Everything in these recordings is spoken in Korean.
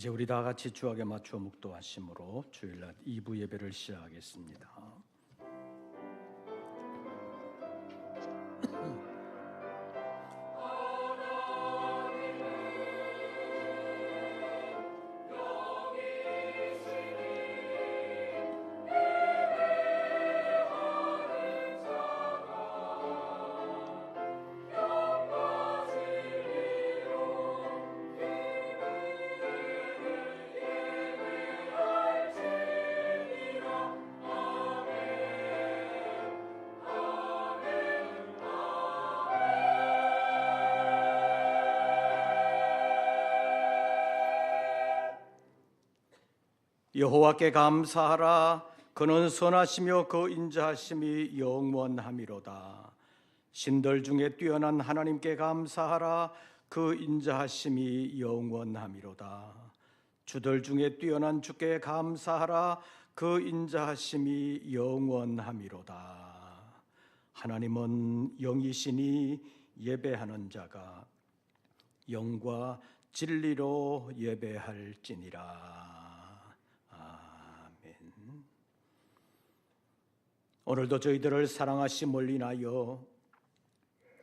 이제 우리 다 같이 주악에 맞추어 묵도하심으로 주일날 2부 예배를 시작하겠습니다. 여호와께 감사하라. 그는 선하시며 그 인자하심이 영원함이로다. 신들 중에 뛰어난 하나님께 감사하라. 그 인자하심이 영원함이로다. 주들 중에 뛰어난 주께 감사하라. 그 인자하심이 영원함이로다. 하나님은 영이시니 예배하는 자가 영과 진리로 예배할지니라. 오늘도 저희들을 사랑하심을 인하여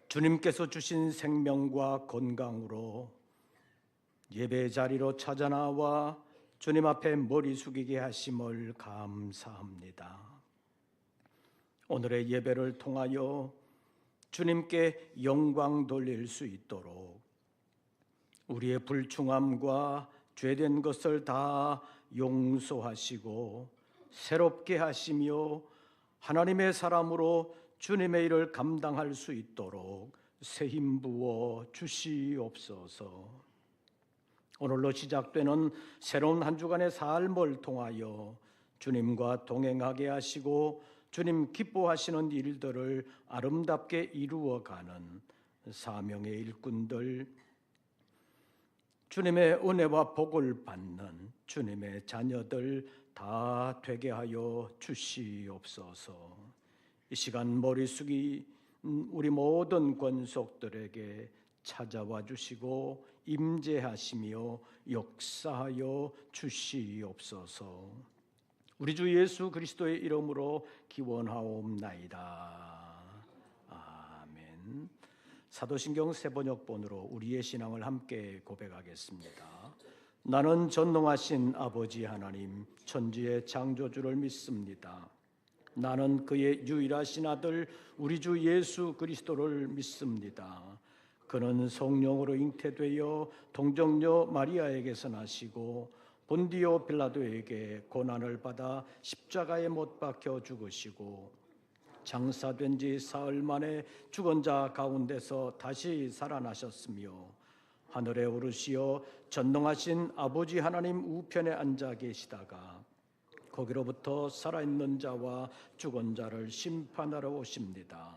주님께서 주신 생명과 건강으로 예배 자리로 찾아나와 주님 앞에 머리 숙이게 하심을 감사합니다. 오늘의 예배를 통하여 주님께 영광 돌릴 수 있도록 우리의 불충함과 죄된 것을 다 용서하시고 새롭게 하시며 하나님의 사람으로 주님의 일을 감당할 수 있도록 새 힘 부어 주시옵소서. 오늘로 시작되는 새로운 한 주간의 삶을 통하여 주님과 동행하게 하시고 주님 기뻐하시는 일들을 아름답게 이루어가는 사명의 일꾼들, 주님의 은혜와 복을 받는 주님의 자녀들 다 되게 하여 주시옵소서. 이 시간 머리 숙이 우리 모든 권속들에게 찾아와 주시고 임재하시며 역사하여 주시옵소서. 우리 주 예수 그리스도의 이름으로 기원하옵나이다. 아멘. 사도신경 세번역본으로 우리의 신앙을 함께 고백하겠습니다. 나는 전능하신 아버지 하나님 천지의 창조주를 믿습니다. 나는 그의 유일하신 아들 우리 주 예수 그리스도를 믿습니다. 그는 성령으로 잉태되어 동정녀 마리아에게서 나시고 본디오 빌라도에게 고난을 받아 십자가에 못 박혀 죽으시고 장사된 지 사흘 만에 죽은 자 가운데서 다시 살아나셨으며 하늘에 오르시어 전능하신 아버지 하나님 우편에 앉아 계시다가 거기로부터 살아있는 자와 죽은 자를 심판하러 오십니다.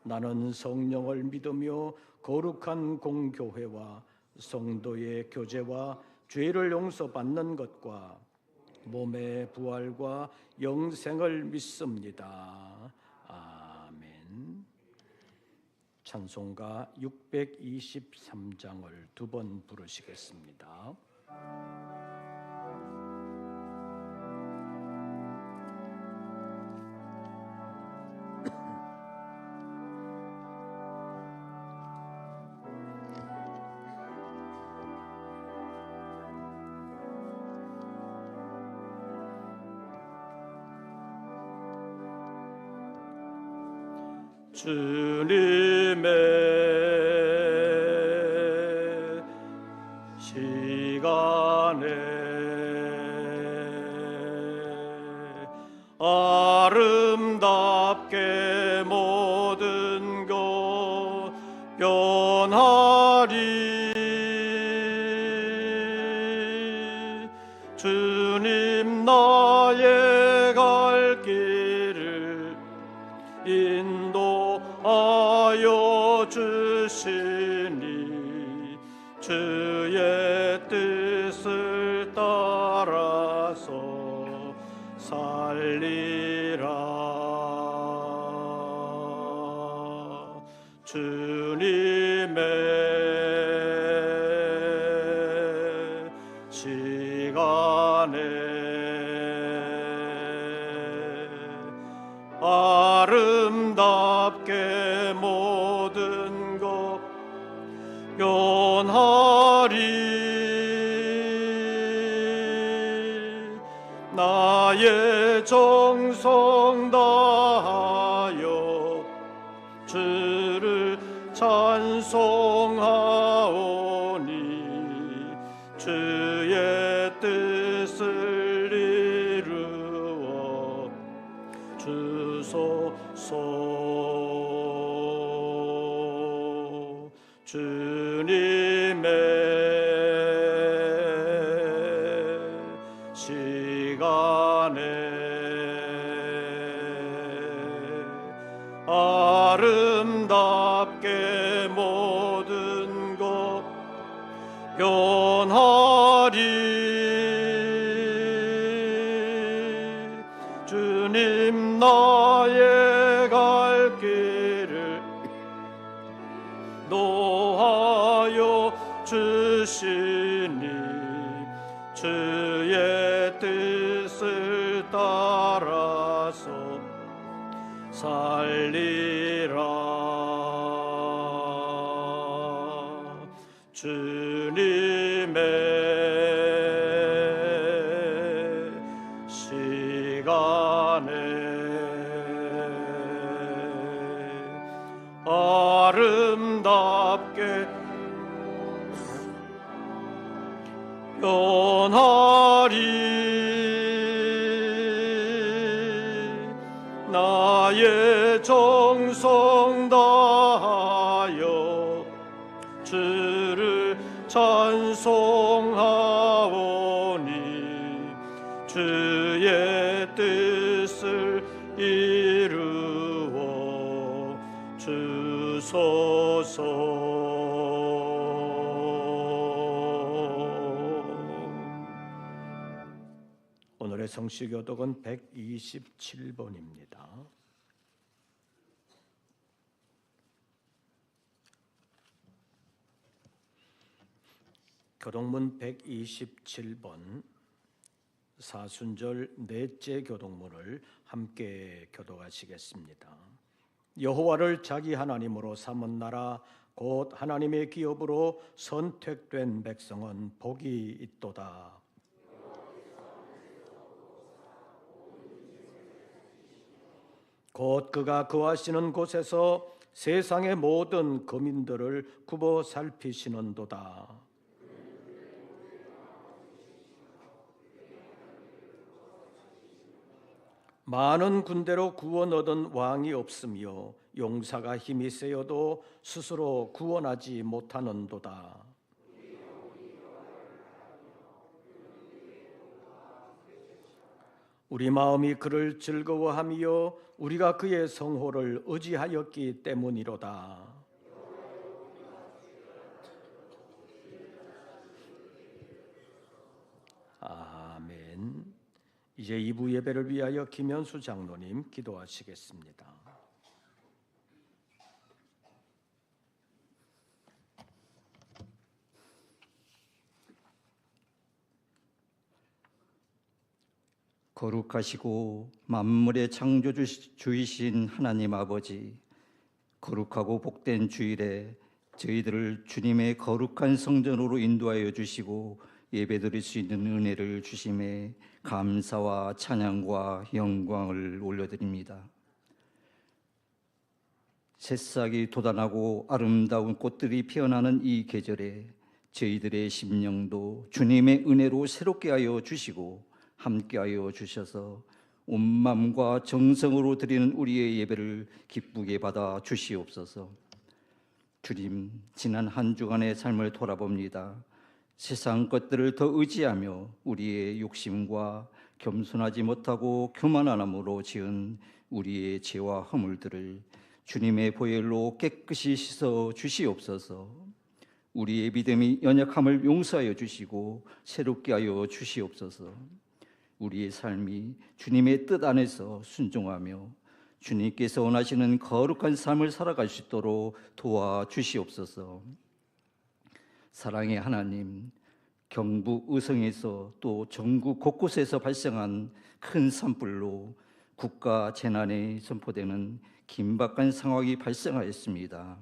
나는 성령을 믿으며 거룩한 공교회와 성도의 교제와 죄를 용서받는 것과 몸의 부활과 영생을 믿습니다. 아멘. 찬송가 623장을 두 번 부르시겠습니다. 주님의 시간에 아름답게 모든 것 변하리. 주님 나의 갈 길을 인도하여 주시니 주의 뜻을 따라서 살리라. 주님의 시간에 아름답게 모든 것 변하리. 나의 정성 다하여 주를 찬송하오니 주의 뜻을 이루어 주소서. 주님의 시간에 아름답게 모든 것 변하리. 주님 나의 갈 길을 노하여 주시니 주의 뜻을 따라서 살리라. 주님의 시간에 아름답게 변하리. 나의 정성 다하여 주를 찬송하오니 주의 뜻을 이루어 주소서. 오늘의 성시교독은 127번입니다. 교독문 127번 사순절 넷째 교독문을 함께 교독하시겠습니다. 여호와를 자기 하나님으로 삼은 나라 곧 하나님의 기업으로 선택된 백성은 복이 있도다. 곧 그가 거하시는 곳에서 세상의 모든 거민들을 굽어 살피시는도다. 많은 군대로 구원 얻은 왕이 없으며 용사가 힘이 세어도 스스로 구원하지 못하는도다. 우리 마음이 그를 즐거워하며 우리가 그의 성호를 의지하였기 때문이로다. 아멘. 이제 2부 예배를 위하여 김현수 장로님 기도하시겠습니다. 거룩하시고 만물의 창조주이신 하나님 아버지, 거룩하고 복된 주일에 저희들을 주님의 거룩한 성전으로 인도하여 주시고 예배드릴 수 있는 은혜를 주심에 감사와 찬양과 영광을 올려드립니다. 새싹이 돋아나고 아름다운 꽃들이 피어나는 이 계절에 저희들의 심령도 주님의 은혜로 새롭게 하여 주시고 함께하여 주셔서 온 마음과 정성으로 드리는 우리의 예배를 기쁘게 받아 주시옵소서. 주님, 지난 한 주간의 삶을 돌아봅니다. 세상 것들을 더 의지하며 우리의 욕심과 겸손하지 못하고 교만함으로 지은 우리의 죄와 허물들을 주님의 보혈로 깨끗이 씻어 주시옵소서. 우리의 믿음이 연약함을 용서하여 주시고 새롭게 하여 주시옵소서. 우리의 삶이 주님의 뜻 안에서 순종하며 주님께서 원하시는 거룩한 삶을 살아갈 수 있도록 도와주시옵소서. 사랑의 하나님, 경북 의성에서 또 전국 곳곳에서 발생한 큰 산불로 국가 재난에 선포되는 긴박한 상황이 발생하였습니다.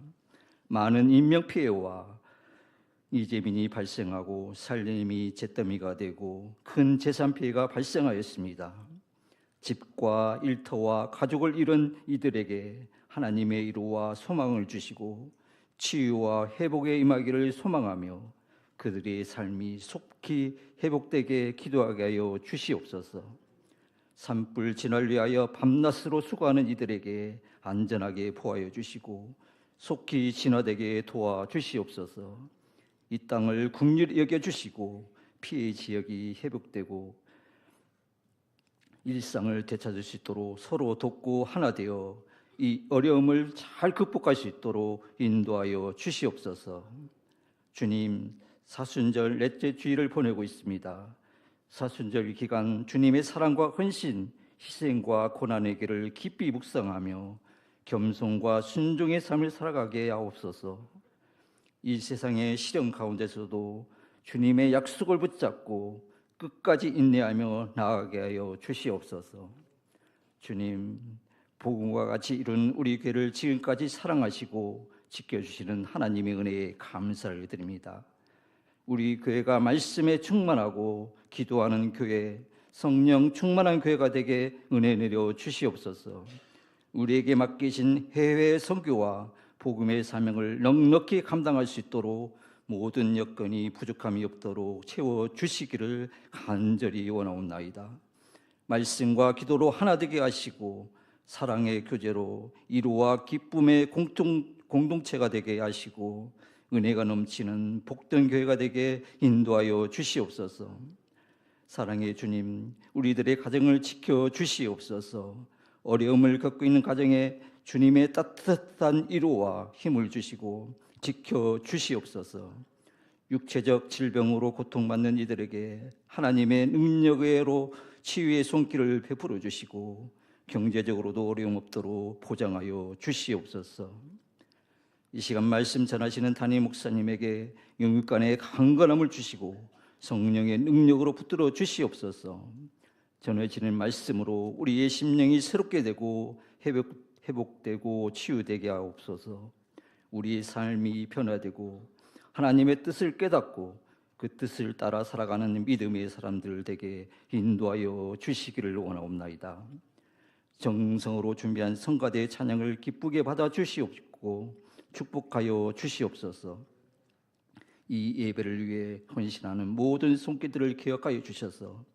많은 인명피해와 이재민이 발생하고 살림이 잿더미가 되고 큰 재산 피해가 발생하였습니다. 집과 일터와 가족을 잃은 이들에게 하나님의 위로와 소망을 주시고 치유와 회복에 임하기를 소망하며 그들의 삶이 속히 회복되게 기도하게 하여 주시옵소서. 산불 진화를 위하여 밤낮으로 수고하는 이들에게 안전하게 보호하여 주시고 속히 진화되게 도와주시옵소서. 이 땅을 긍휼히 여겨주시고 피해 지역이 회복되고 일상을 되찾을 수 있도록 서로 돕고 하나 되어 이 어려움을 잘 극복할 수 있도록 인도하여 주시옵소서. 주님, 사순절 넷째 주일을 보내고 있습니다. 사순절 기간 주님의 사랑과 헌신, 희생과 고난의 길을 깊이 묵상하며 겸손과 순종의 삶을 살아가게 하옵소서. 이 세상의 시련 가운데서도 주님의 약속을 붙잡고 끝까지 인내하며 나아가게 하여 주시옵소서. 주님, 복음과 같이 이룬 우리 교회를 지금까지 사랑하시고 지켜주시는 하나님의 은혜에 감사를 드립니다. 우리 교회가 말씀에 충만하고 기도하는 교회, 성령 충만한 교회가 되게 은혜 내려 주시옵소서. 우리에게 맡기신 해외 선교와 복음의 사명을 넉넉히 감당할 수 있도록 모든 여건이 부족함이 없도록 채워주시기를 간절히 원하옵나이다. 말씀과 기도로 하나 되게 하시고 사랑의 교제로 이루와 기쁨의 공동체가 되게 하시고 은혜가 넘치는 복된 교회가 되게 인도하여 주시옵소서. 사랑의 주님, 우리들의 가정을 지켜주시옵소서. 어려움을 겪고 있는 가정에 주님의 따뜻한 위로와 힘을 주시고 지켜주시옵소서. 육체적 질병으로 고통받는 이들에게 하나님의 능력으로 치유의 손길을 베풀어 주시고 경제적으로도 어려움 없도록 보장하여 주시옵소서. 이 시간 말씀 전하시는 담임 목사님에게 영육간의 강건함을 주시고 성령의 능력으로 붙들어 주시옵소서. 전해지는 말씀으로 우리의 심령이 새롭게 되고 회복되고 치유되게 하옵소서. 우리의 삶이 변화되고 하나님의 뜻을 깨닫고 그 뜻을 따라 살아가는 믿음의 사람들 되게 인도하여 주시기를 원하옵나이다. 정성으로 준비한 성가대의 찬양을 기쁘게 받아 주시옵고 축복하여 주시옵소서. 이 예배를 위해 헌신하는 모든 손길들을 기억하여 주셔서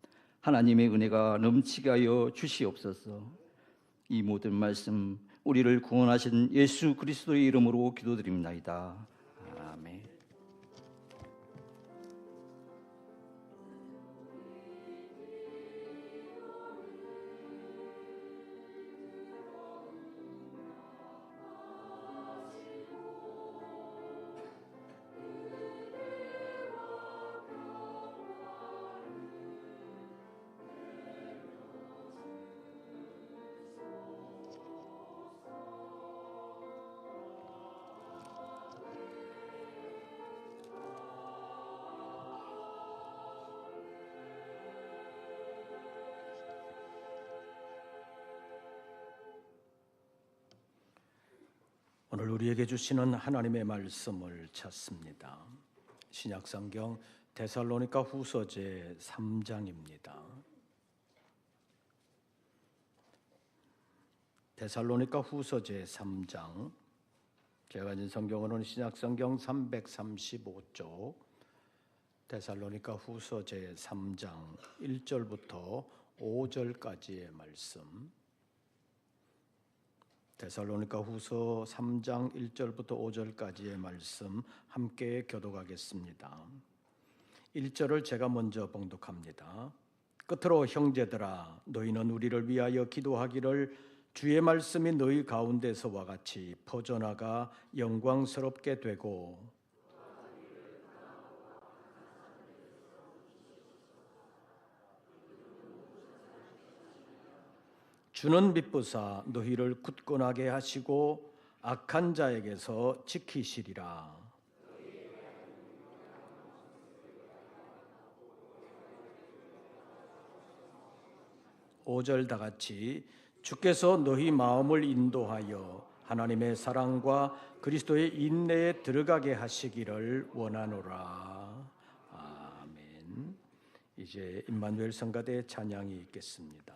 하나님의 은혜가 넘치게 하여 주시옵소서. 이 모든 말씀 우리를 구원하신 예수 그리스도의 이름으로 기도드립니다. 아멘. 오늘 우리에게 주시는 하나님의 말씀을 찾습니다. 신약성경 데살로니가 후서제 3장입니다. 데살로니가 후서제 3장, 제가 가진 성경으로는 신약성경 335쪽, 데살로니가 후서제 3장 1절부터 5절까지의 말씀, 데살로니가 후서 3장 1절부터 5절까지의 말씀 함께 교독하겠습니다. 1절을 제가 먼저 봉독합니다. 끝으로 형제들아, 너희는 우리를 위하여 기도하기를 주의 말씀이 너희 가운데서와 같이 퍼져나가 영광스럽게 되고 주는 미쁘사 너희를 굳건하게 하시고 악한 자에게서 지키시리라. 5절 다 같이 주께서 너희 마음을 인도하여 하나님의 사랑과 그리스도의 인내에 들어가게 하시기를 원하노라. 아멘. 이제 임마누엘 성가대 찬양이 있겠습니다.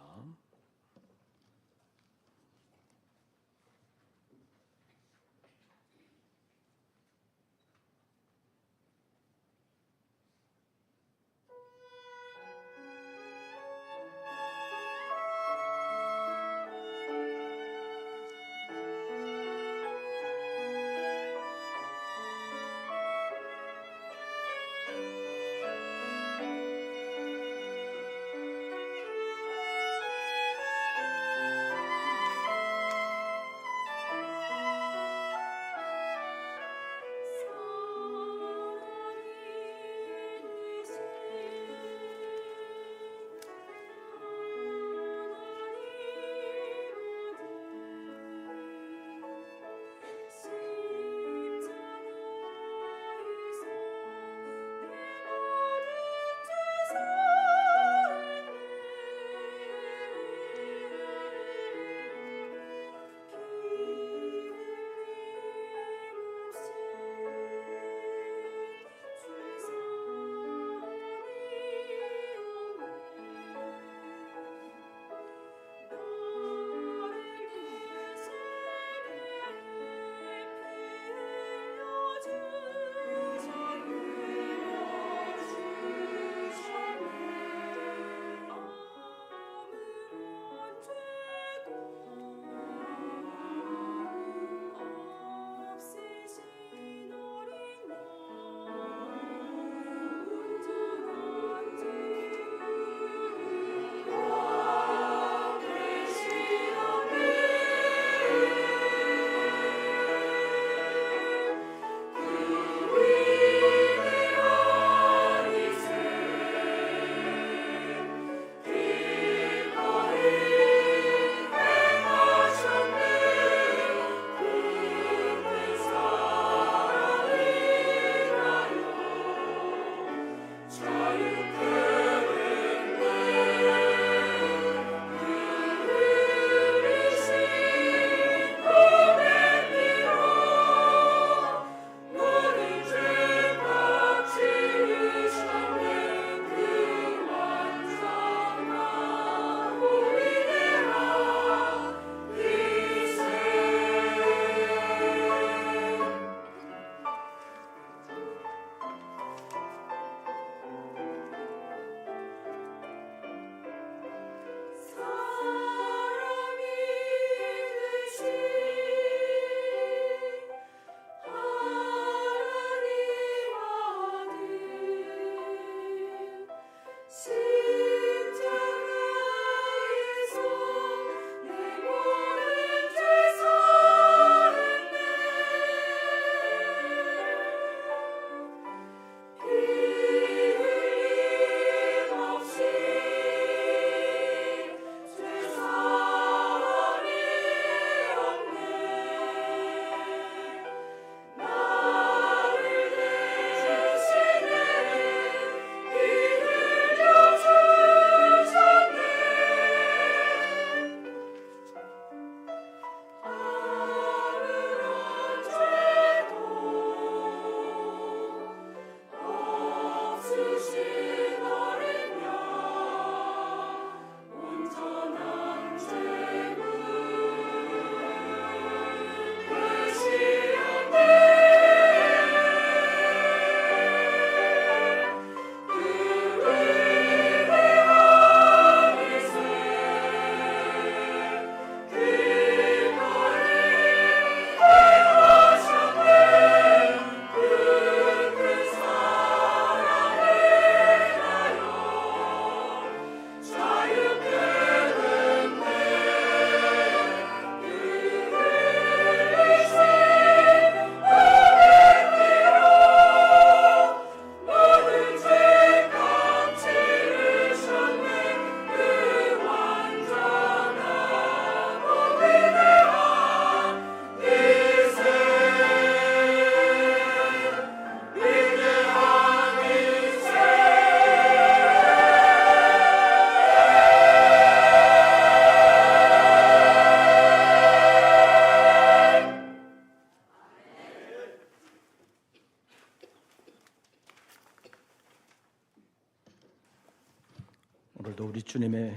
주님의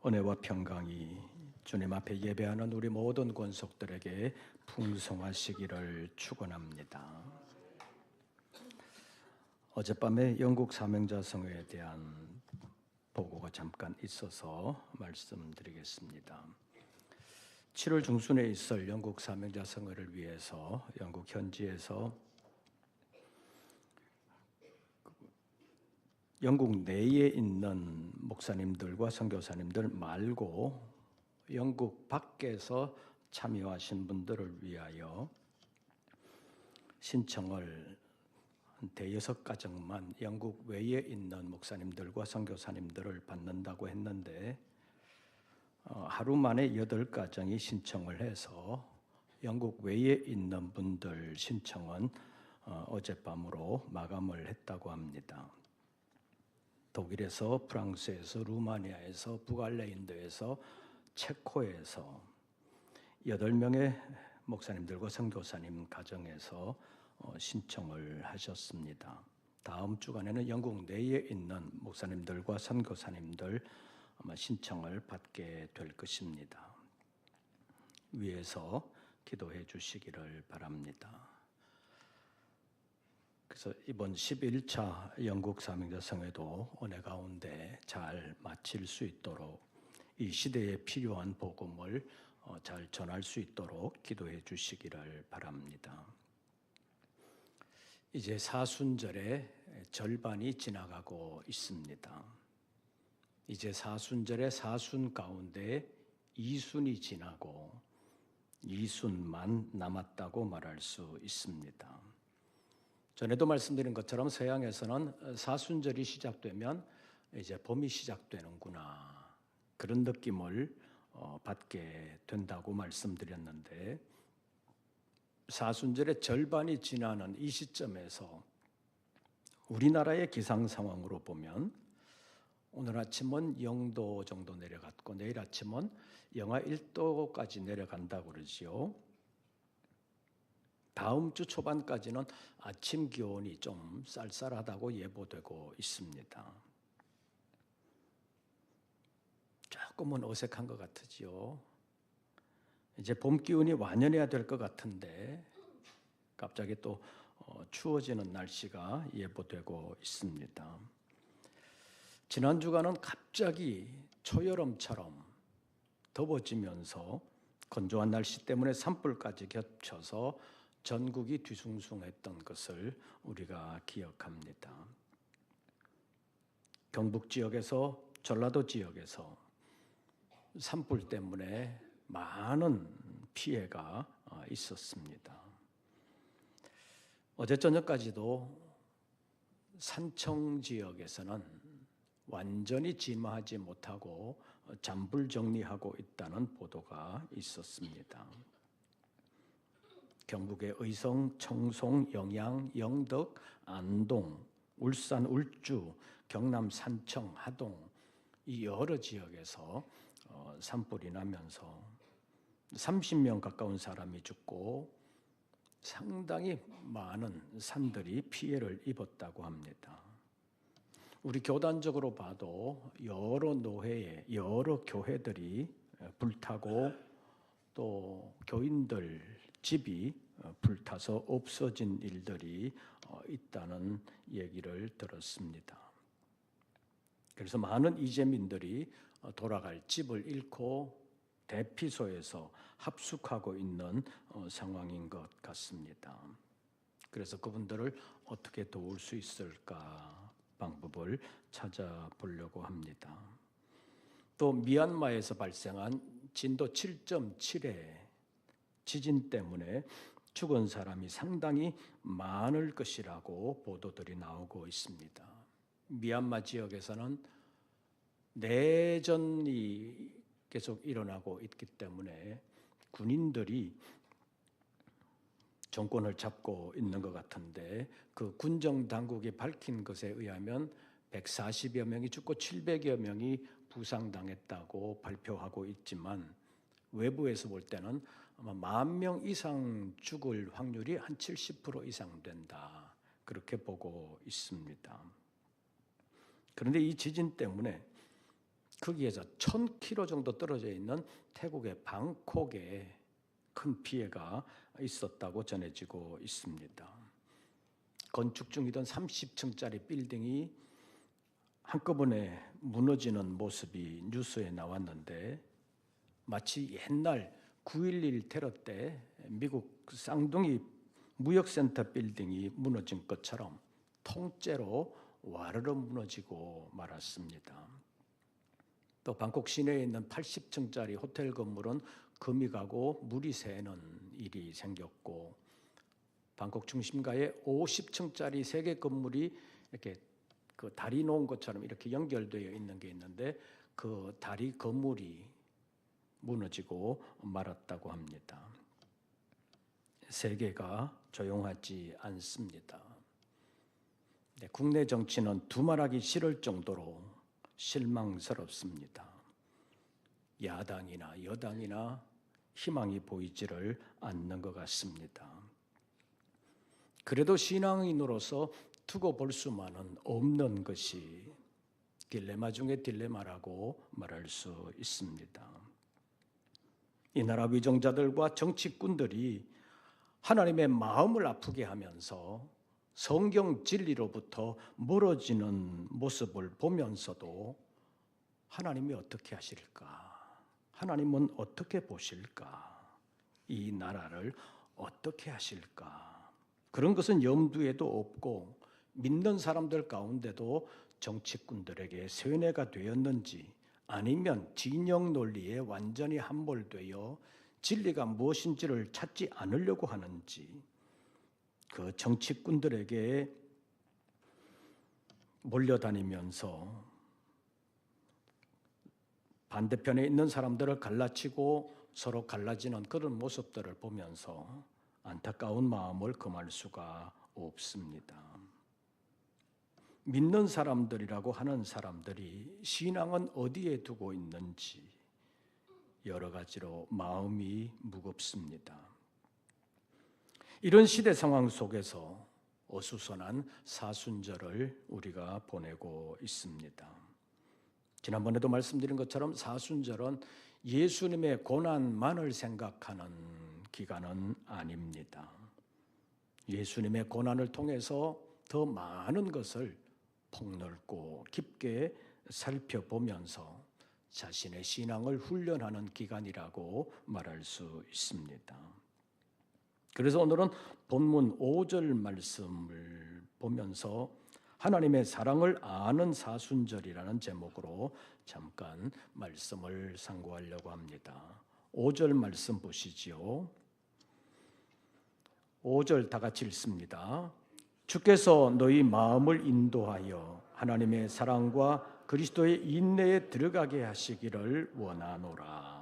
은혜와 평강이 주님 앞에 예배하는 우리 모든 권속들에게 풍성하시기를 축원합니다. 어젯밤에 영국 사명자 성회에 대한 보고가 잠깐 있어서 말씀드리겠습니다. 7월 중순에 있을 영국 사명자 성회를 위해서 영국 현지에서 영국 내에 있는 목사님들과 선교사님들 말고 영국 밖에서 참여하신 분들을 위하여 신청을 한 대여섯 가정만 영국 외에 있는 목사님들과 선교사님들을 받는다고 했는데 하루 만에 8가정이 신청을 해서 영국 외에 있는 분들 신청은 어젯밤으로 마감을 했다고 합니다. 독일에서, 프랑스에서, 루마니아에서, 북아일랜드에서, 체코에서 8명의 목사님들과 선교사님 가정에서 신청을 하셨습니다. 다음 주간에는 영국 내에 있는 목사님들과 선교사님들 아마 신청을 받게 될 것입니다. 위에서 기도해 주시기를 바랍니다. 그래서 이번 11차 영국 사명자 성회도 은혜 가운데 잘 마칠 수 있도록 이 시대에 필요한 복음을 잘 전할 수 있도록 기도해 주시기를 바랍니다. 이제 사순절의 절반이 지나가고 있습니다. 이제 사순절의 사순 가운데 이순이 지나고 이순만 남았다고 말할 수 있습니다. 전에도 말씀드린 것처럼 서양에서는 사순절이 시작되면 이제 봄이 시작되는구나 그런 느낌을 받게 된다고 말씀드렸는데 사순절의 절반이 지나는 이 시점에서 우리나라의 기상 상황으로 보면 오늘 아침은 0도 정도 내려갔고 내일 아침은 영하 1도까지 내려간다고 그러지요. 다음 주 초반까지는 아침 기온이 좀 쌀쌀하다고 예보되고 있습니다. 조금은 어색한 것 같으지요. 이제 봄 기운이 완연해야 될 것 같은데 갑자기 또 추워지는 날씨가 예보되고 있습니다. 지난 주간은 갑자기 초여름처럼 더워지면서 건조한 날씨 때문에 산불까지 겹쳐서 전국이 뒤숭숭했던 것을 우리가 기억합니다. 경북 지역에서 전라도 지역에서 산불 때문에 많은 피해가 있었습니다. 어제 저녁까지도 산청 지역에서는 완전히 진화하지 못하고 잔불 정리하고 있다는 보도가 있었습니다. 경북의 의성, 청송, 영양, 영덕, 안동, 울산, 울주, 경남 산청, 하동 이 여러 지역에서 산불이 나면서 30명 가까운 사람이 죽고 상당히 많은 산들이 피해를 입었다고 합니다. 우리 교단적으로 봐도 여러 노회에 여러 교회들이 불타고 또 교인들 집이 불타서 없어진 일들이 있다는 얘기를 들었습니다. 그래서 많은 이재민들이 돌아갈 집을 잃고 대피소에서 합숙하고 있는 상황인 것 같습니다. 그래서 그분들을 어떻게 도울 수 있을까 방법을 찾아보려고 합니다. 또 미얀마에서 발생한 진도 7.7의 지진 때문에 죽은 사람이 상당히 많을 것이라고 보도들이 나오고 있습니다. 미얀마 지역에서는 내전이 계속 일어나고 있기 때문에 군인들이 정권을 잡고 있는 것 같은데 그 군정 당국이 밝힌 것에 의하면 140여 명이 죽고 700여 명이 부상당했다고 발표하고 있지만 외부에서 볼 때는 아마 10,000명 이상 죽을 확률이 한 70% 이상 된다. 그렇게 보고 있습니다. 그런데 이 지진 때문에 거기에서 1000km 정도 떨어져 있는 태국의 방콕에 큰 피해가 있었다고 전해지고 있습니다. 건축 중이던 30층짜리 빌딩이 한꺼번에 무너지는 모습이 뉴스에 나왔는데 마치 옛날 9.11 테러 때 미국 쌍둥이 무역센터 빌딩이 무너진 것처럼 통째로 와르르 무너지고 말았습니다. 또 방콕 시내에 있는 80층짜리 호텔 건물은 금이 가고 물이 새는 일이 생겼고, 방콕 중심가에 50층짜리 3개 건물이 이렇게 그 다리 놓은 것처럼 이렇게 연결되어 있는 게 있는데 그 다리 건물이 무너지고 말았다고 합니다. 세계가 조용하지 않습니다. 국내 정치는 두말하기 싫을 정도로 실망스럽습니다. 야당이나 여당이나 희망이 보이지를 않는 것 같습니다. 그래도 신앙인으로서 두고 볼 수만은 없는 것이 딜레마 중에 딜레마라고 말할 수 있습니다. 이 나라 위정자들과 정치꾼들이 하나님의 마음을 아프게 하면서 성경 진리로부터 멀어지는 모습을 보면서도 하나님이 어떻게 하실까? 하나님은 어떻게 보실까? 이 나라를 어떻게 하실까? 그런 것은 염두에도 없고 믿는 사람들 가운데도 정치꾼들에게 세뇌가 되었는지 아니면 진영 논리에 완전히 함몰되어 진리가 무엇인지를 찾지 않으려고 하는지 그 정치꾼들에게 몰려다니면서 반대편에 있는 사람들을 갈라치고 서로 갈라지는 그런 모습들을 보면서 안타까운 마음을 금할 수가 없습니다. 믿는 사람들이라고 하는 사람들이 신앙은 어디에 두고 있는지 여러 가지로 마음이 무겁습니다. 이런 시대 상황 속에서 어수선한 사순절을 우리가 보내고 있습니다. 지난번에도 말씀드린 것처럼 사순절은 예수님의 고난만을 생각하는 기간은 아닙니다. 예수님의 고난을 통해서 더 많은 것을 폭넓고 깊게 살펴보면서 자신의 신앙을 훈련하는 기간이라고 말할 수 있습니다. 그래서 오늘은 본문 5절 말씀을 보면서 하나님의 사랑을 아는 사순절이라는 제목으로 잠깐 말씀을 상고하려고 합니다. 5절 말씀 보시지요. 5절 다 같이 읽습니다. 주께서 너희 마음을 인도하여 하나님의 사랑과 그리스도의 인내에 들어가게 하시기를 원하노라.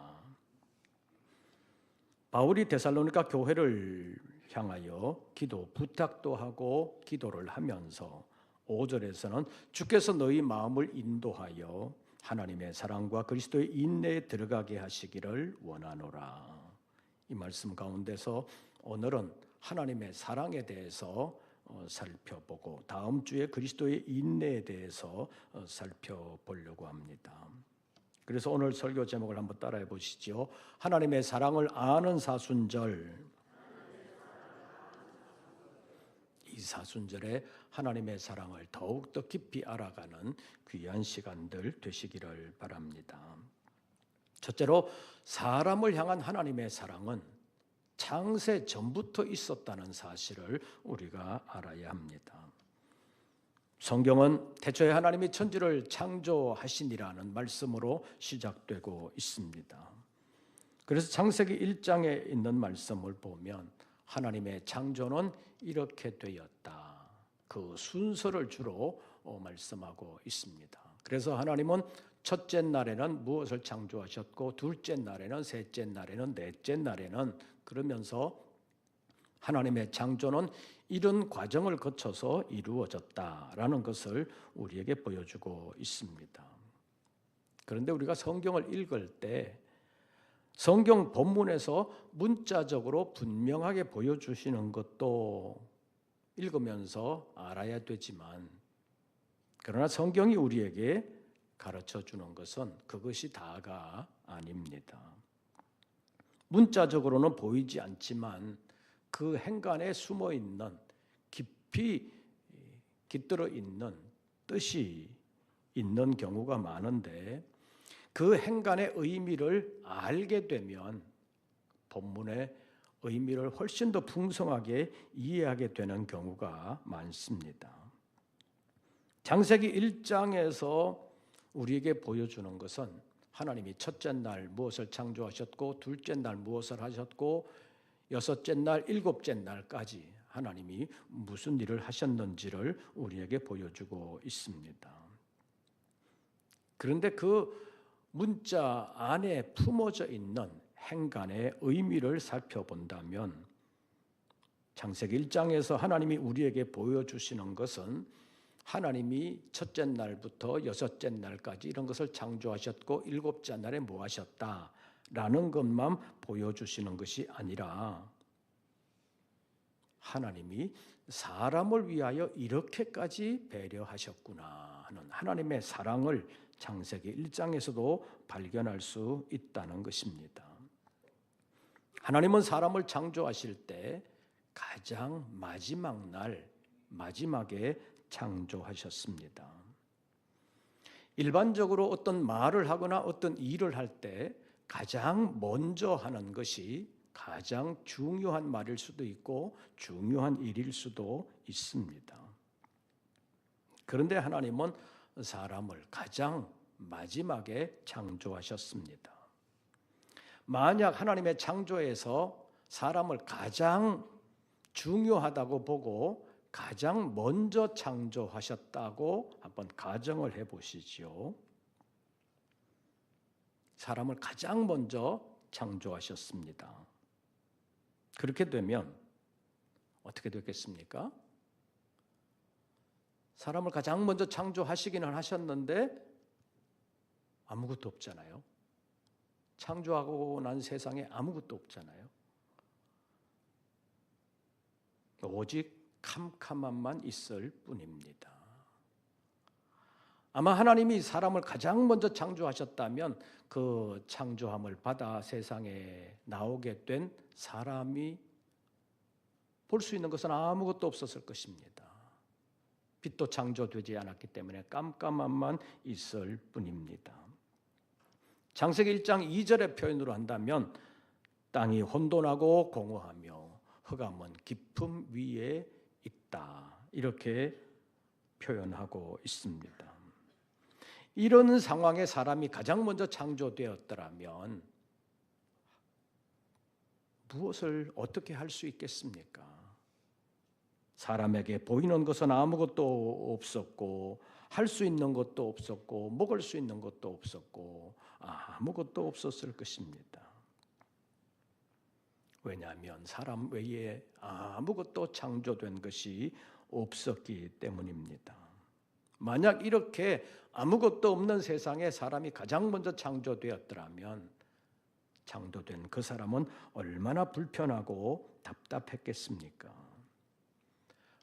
바울이 데살로니가 교회를 향하여 기도 부탁도 하고 기도를 하면서 5절에서는 주께서 너희 마음을 인도하여 하나님의 사랑과 그리스도의 인내에 들어가게 하시기를 원하노라. 이 말씀 가운데서 오늘은 하나님의 사랑에 대해서 살펴보고 다음 주에 그리스도의 인내에 대해서 살펴보려고 합니다. 그래서 오늘 설교 제목을 한번 따라해 보시죠. 하나님의 사랑을 아는 사순절. 이 사순절에 하나님의 사랑을 더욱더 깊이 알아가는 귀한 시간들 되시기를 바랍니다. 첫째로 사람을 향한 하나님의 사랑은 창세 전부터 있었다는 사실을 우리가 알아야 합니다. 성경은 태초에 하나님이 천지를 창조하시니라는 말씀으로 시작되고 있습니다. 그래서 창세기 1장에 있는 말씀을 보면 하나님의 창조는 이렇게 되었다. 그 순서를 주로 말씀하고 있습니다. 그래서 하나님은 첫째 날에는 무엇을 창조하셨고 둘째 날에는 셋째 날에는 넷째 날에는 그러면서 하나님의 창조는 이런 과정을 거쳐서 이루어졌다라는 것을 우리에게 보여주고 있습니다. 그런데 우리가 성경을 읽을 때 성경 본문에서 문자적으로 분명하게 보여주시는 것도 읽으면서 알아야 되지만 그러나 성경이 우리에게 가르쳐 주는 것은 그것이 다가 아닙니다. 문자적으로는 보이지 않지만 그 행간에 숨어 있는 깊이 깃들어 있는 뜻이 있는 경우가 많은데 그 행간의 의미를 알게 되면 본문의 의미를 훨씬 더 풍성하게 이해하게 되는 경우가 많습니다. 창세기 1장에서 우리에게 보여주는 것은 하나님이 첫째 날 무엇을 창조하셨고 둘째 날 무엇을 하셨고 여섯째 날 일곱째 날까지 하나님이 무슨 일을 하셨는지를 우리에게 보여주고 있습니다. 그런데 그 문자 안에 품어져 있는 행간의 의미를 살펴본다면 창세기 1장에서 하나님이 우리에게 보여주시는 것은 하나님이 첫째 날부터 여섯째 날까지 이런 것을 창조하셨고 일곱째 날에 뭐 하셨다라는 것만 보여주시는 것이 아니라 하나님이 사람을 위하여 이렇게까지 배려하셨구나 하는 하나님의 사랑을 창세기 1장에서도 발견할 수 있다는 것입니다. 하나님은 사람을 창조하실 때 가장 마지막 날 마지막에 창조하셨습니다. 일반적으로 어떤 말을 하거나 어떤 일을 할 때 가장 먼저 하는 것이 가장 중요한 말일 수도 있고 중요한 일일 수도 있습니다. 그런데 하나님은 사람을 가장 마지막에 창조하셨습니다. 만약 하나님의 창조에서 사람을 가장 중요하다고 보고 가장 먼저 창조하셨다고 한번 가정을 해보시죠. 사람을 가장 먼저 창조하셨습니다. 그렇게 되면 어떻게 되겠습니까? 사람을 가장 먼저 창조하시기는 하셨는데 아무것도 없잖아요. 창조하고 난 세상에 아무것도 없잖아요. 오직 캄캄함만 있을 뿐입니다. 아마 하나님이 사람을 가장 먼저 창조하셨다면 그 창조함을 받아 세상에 나오게 된 사람이 볼 수 있는 것은 아무것도 없었을 것입니다. 빛도 창조되지 않았기 때문에 깜깜함만 있을 뿐입니다. 창세기 1장 2절의 표현으로 한다면 땅이 혼돈하고 공허하며 흑암은 깊음 위에 있다. 이렇게 표현하고 있습니다. 이런 상황에 사람이 가장 먼저 창조되었더라면 무엇을 어떻게 할 수 있겠습니까? 사람에게 보이는 것은 아무것도 없었고 할 수 있는 것도 없었고 먹을 수 있는 것도 없었고 아무것도 없었을 것입니다. 왜냐하면 사람 외에 아무것도 창조된 것이 없었기 때문입니다. 만약 이렇게 아무것도 없는 세상에 사람이 가장 먼저 창조되었더라면 창조된 그 사람은 얼마나 불편하고 답답했겠습니까?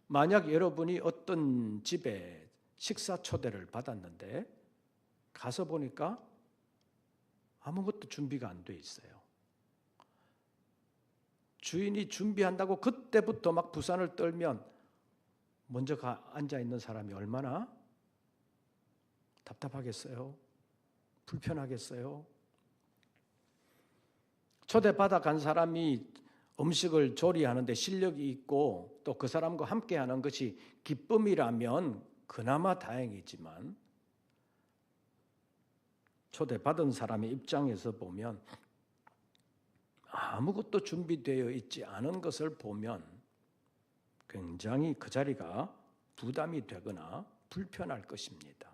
만약 여러분이 어떤 집에 식사 초대를 받았는데 가서 보니까 아무것도 준비가 안 돼 있어요. 주인이 준비한다고 그때부터 막 부산을 떨면 먼저 앉아 있는 사람이 얼마나 답답하겠어요? 불편하겠어요? 초대받아 간 사람이 음식을 조리하는데 실력이 있고 또 그 사람과 함께하는 것이 기쁨이라면 그나마 다행이지만 초대받은 사람의 입장에서 보면 아무것도 준비되어 있지 않은 것을 보면 굉장히 그 자리가 부담이 되거나 불편할 것입니다.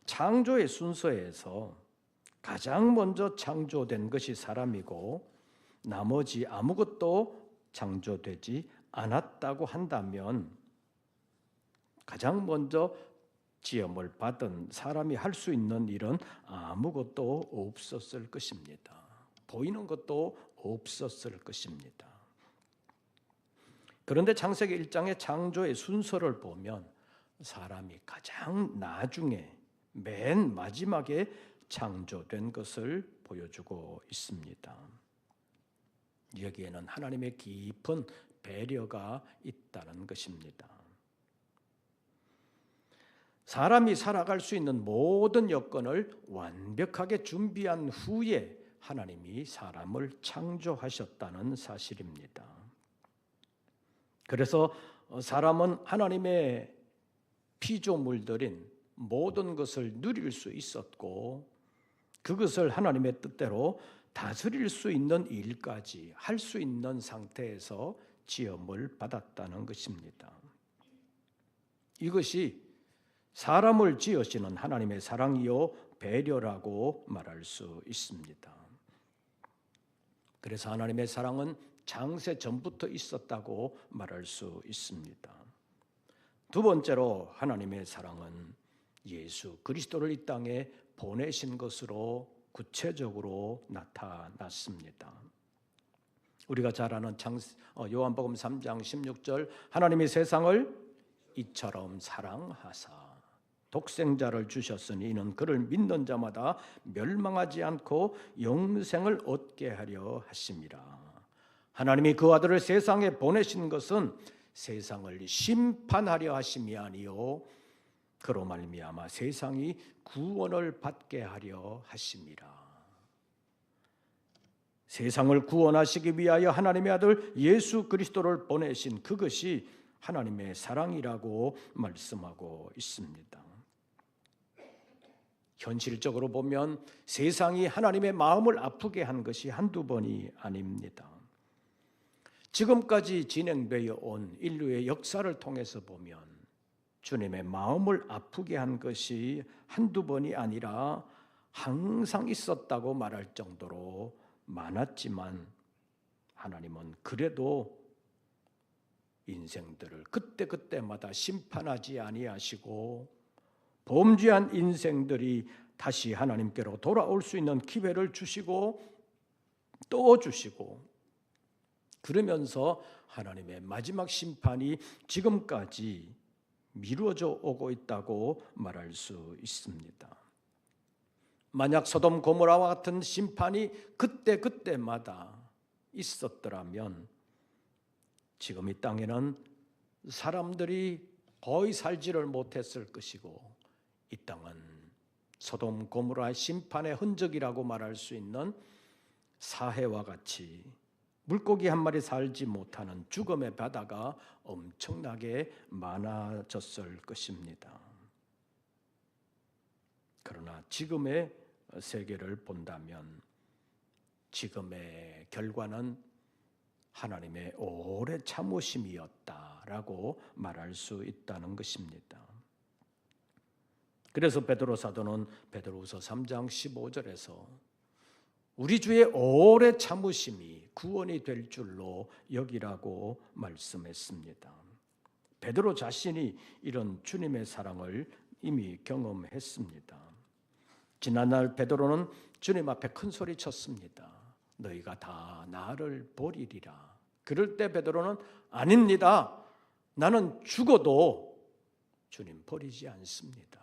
창조의 순서에서 가장 먼저 창조된 것이 사람이고 나머지 아무것도 창조되지 않았다고 한다면 가장 먼저 지음을 받은 사람이 할 수 있는 일은 아무것도 없었을 것입니다. 보이는 것도 없었을 것입니다. 그런데 창세기 1장의 창조의 순서를 보면 사람이 가장 나중에 맨 마지막에 창조된 것을 보여주고 있습니다. 여기에는 하나님의 깊은 배려가 있다는 것입니다. 사람이 살아갈 수 있는 모든 여건을 완벽하게 준비한 후에 하나님이 사람을 창조하셨다는 사실입니다. 그래서 사람은 하나님의 피조물들인 모든 것을 누릴 수 있었고 그것을 하나님의 뜻대로 다스릴 수 있는 일까지 할 수 있는 상태에서 지음을 받았다는 것입니다. 이것이 사람을 지으시는 하나님의 사랑이요 배려라고 말할 수 있습니다. 그래서 하나님의 사랑은 창세 전부터 있었다고 말할 수 있습니다. 두 번째로 하나님의 사랑은 예수 그리스도를 이 땅에 보내신 것으로 구체적으로 나타났습니다. 우리가 잘 아는 요한복음 3장 16절 하나님이 세상을 이처럼 사랑하사 독생자를 주셨으니 이는 그를 믿는 자마다 멸망하지 않고 영생을 얻게 하려 하심이라. 하나님이 그 아들을 세상에 보내신 것은 세상을 심판하려 하심이 아니요 그로 말미암아 세상이 구원을 받게 하려 하심이라. 세상을 구원하시기 위하여 하나님의 아들 예수 그리스도를 보내신 그것이 하나님의 사랑이라고 말씀하고 있습니다. 현실적으로 보면 세상이 하나님의 마음을 아프게 한 것이 한두 번이 아닙니다. 지금까지 진행되어 온 인류의 역사를 통해서 보면 주님의 마음을 아프게 한 것이 한두 번이 아니라 항상 있었다고 말할 정도로 많았지만 하나님은 그래도 인생들을 그때그때마다 심판하지 아니하시고 범죄한 인생들이 다시 하나님께로 돌아올 수 있는 기회를 주시고 또 주시고 그러면서 하나님의 마지막 심판이 지금까지 미루어져 오고 있다고 말할 수 있습니다. 만약 소돔 고모라와 같은 심판이 그때마다 있었더라면 지금 이 땅에는 사람들이 거의 살지를 못했을 것이고 이 땅은 소돔 고모라 심판의 흔적이라고 말할 수 있는 사해와 같이 물고기 한 마리 살지 못하는 죽음의 바다가 엄청나게 많아졌을 것입니다. 그러나 지금의 세계를 본다면 지금의 결과는 하나님의 오래 참으심이었다라고 말할 수 있다는 것입니다. 그래서 베드로 사도는 베드로후서 3장 15절에서 우리 주의 오래 참으심이 구원이 될 줄로 여기라고 말씀했습니다. 베드로 자신이 이런 주님의 사랑을 이미 경험했습니다. 지난날 베드로는 주님 앞에 큰 소리 쳤습니다. 너희가 다 나를 버리리라. 그럴 때 베드로는 아닙니다. 나는 죽어도 주님 버리지 않습니다.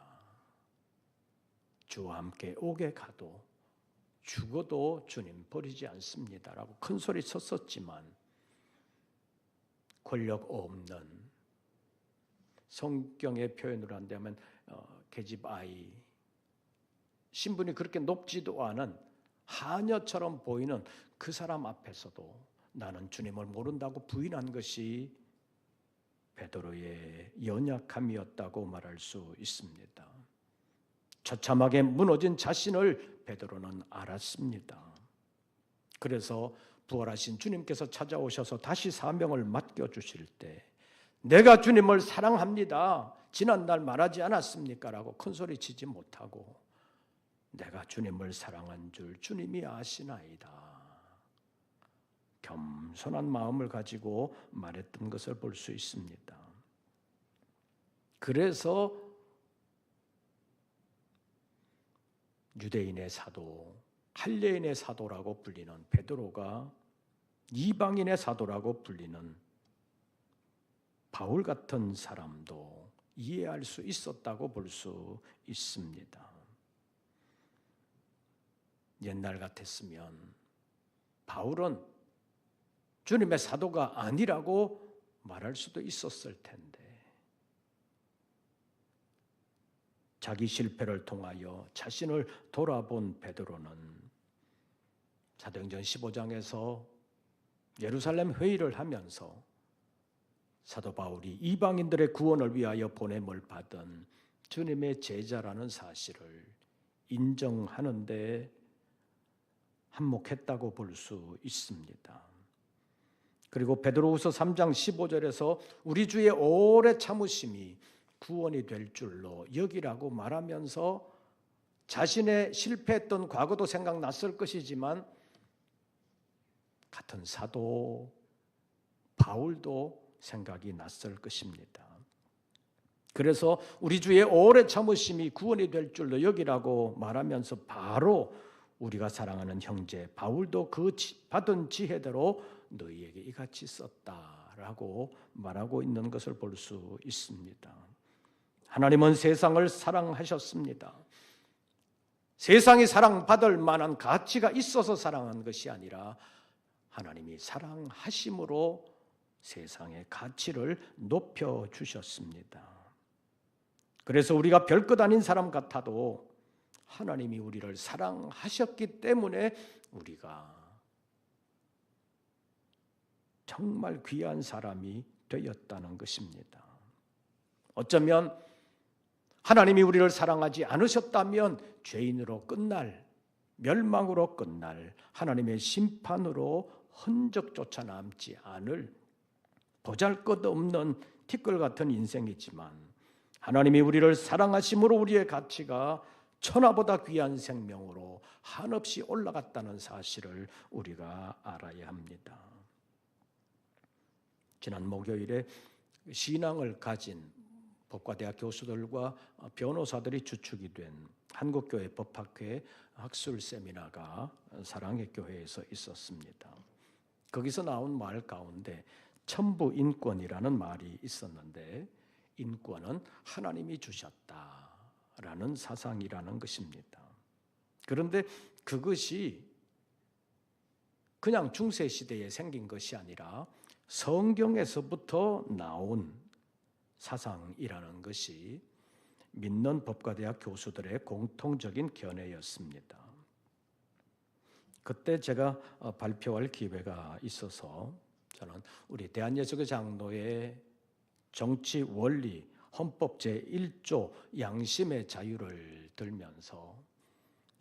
주와 함께 오게 가도 죽어도 주님 버리지 않습니다라고 큰 소리 쳤었지만 권력 없는 성경의 표현으로 한다면 계집 아이 신분이 그렇게 높지도 않은 하녀처럼 보이는 그 사람 앞에서도 나는 주님을 모른다고 부인한 것이 베드로의 연약함이었다고 말할 수 있습니다. 처참하게 무너진 자신을 베드로는 알았습니다. 그래서 부활하신 주님께서 찾아오셔서 다시 사명을 맡겨주실 때 내가 주님을 사랑합니다. 지난날 말하지 않았습니까? 라고 큰소리치지 못하고 내가 주님을 사랑한 줄 주님이 아시나이다. 겸손한 마음을 가지고 말했던 것을 볼 수 있습니다. 그래서 유대인의 사도, 할례인의 사도라고 불리는 베드로가 이방인의 사도라고 불리는 바울 같은 사람도 이해할 수 있었다고 볼 수 있습니다. 옛날 같았으면 바울은 주님의 사도가 아니라고 말할 수도 있었을 텐데, 자기 실패를 통하여 자신을 돌아본 베드로는 사도행전 15장에서 예루살렘 회의를 하면서 사도 바울이 이방인들의 구원을 위하여 보냄을 받은 주님의 제자라는 사실을 인정하는데 한몫했다고 볼 수 있습니다. 그리고 베드로후서 3장 15절에서 우리 주의 오래 참으심이 구원이 될 줄로 여기라고 말하면서 자신의 실패했던 과거도 생각났을 것이지만 같은 사도 바울도 생각이 났을 것입니다. 그래서 우리 주의 오래 참으심이 구원이 될 줄로 여기라고 말하면서 바로 우리가 사랑하는 형제 바울도 그 받은 지혜대로 너희에게 이같이 썼다라고 말하고 있는 것을 볼 수 있습니다. 하나님은 세상을 사랑하셨습니다. 세상이 사랑받을 만한 가치가 있어서 사랑한 것이 아니라 하나님이 사랑하심으로 세상의 가치를 높여주셨습니다. 그래서 우리가 별것 아닌 사람 같아도 하나님이 우리를 사랑하셨기 때문에 우리가 정말 귀한 사람이 되었다는 것입니다. 어쩌면 하나님이 우리를 사랑하지 않으셨다면 죄인으로 끝날, 멸망으로 끝날, 하나님의 심판으로 흔적조차 남지 않을 보잘것없는 티끌 같은 인생이지만 하나님이 우리를 사랑하심으로 우리의 가치가 천하보다 귀한 생명으로 한없이 올라갔다는 사실을 우리가 알아야 합니다. 지난 목요일에 신앙을 가진 법과대학 교수들과 변호사들이 주축이 된 한국교회 법학회 학술 세미나가 사랑의 교회에서 있었습니다. 거기서 나온 말 가운데 천부인권이라는 말이 있었는데, 인권은 하나님이 주셨다라는 사상이라는 것입니다. 그런데 그것이 그냥 중세시대에 생긴 것이 아니라 성경에서부터 나온 사상이라는 것이 믿는 법과대학 교수들의 공통적인 견해였습니다. 그때 제가 발표할 기회가 있어서 저는 우리 대한예수교 장로의 정치 원리 헌법 제1조 양심의 자유를 들면서